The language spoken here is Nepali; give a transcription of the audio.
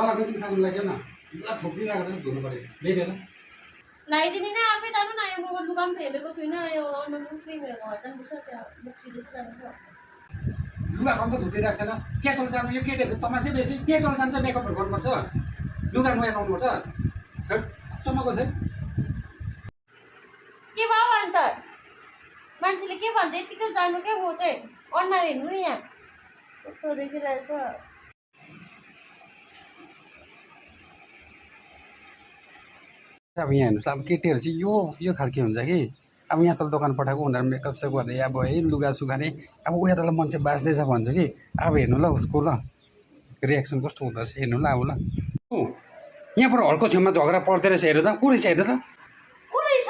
तलको पनि साबुन लाग्यो न ल थोप्रिरहेको चाहिँ धुनु पर्यो ल्याइदिएर लगाइदिने नै आफै जानु न यो म लुगा पनि फेरेको छुइनँ यो अनुहार फ्री मेरो घर जानु पर्छ त्यहाँ बुक्सी जस्तो जानु लुगा कम त धुपिरहेको छैन के तल जानु यो केटीहरूको तमासै बेसी के तल जान्छ मेकअपहरू गर्नुपर्छ लुगा नयाँ लाउनुपर्छ चम्मको चाहिँ के भयो अन्त मान्छेले के भन्छ यतिकै जानु क्या म चाहिँ अनुहार हेर्नु नि यहाँ कस्तो देखिरहेछ अब यहाँ हेर्नुहोस् अब केटीहरू चाहिँ यो खालके हुन्छ कि अब यहाँ तल दोकान पठाएको उनीहरू मेकअप सेकअप गर्ने अब है लुगा सुगा नै अब उयो तल मान्छे बाँच्दैछ भन्छ कि अब हेर्नु ल उसको ल रियाक्सन कस्तो हुँदो रहेछ हेर्नु ल अब ल यहाँबाट हल्को छेउमा झगडा पर्दै रहेछ हेर त को रहेछ हेर त को रहेछ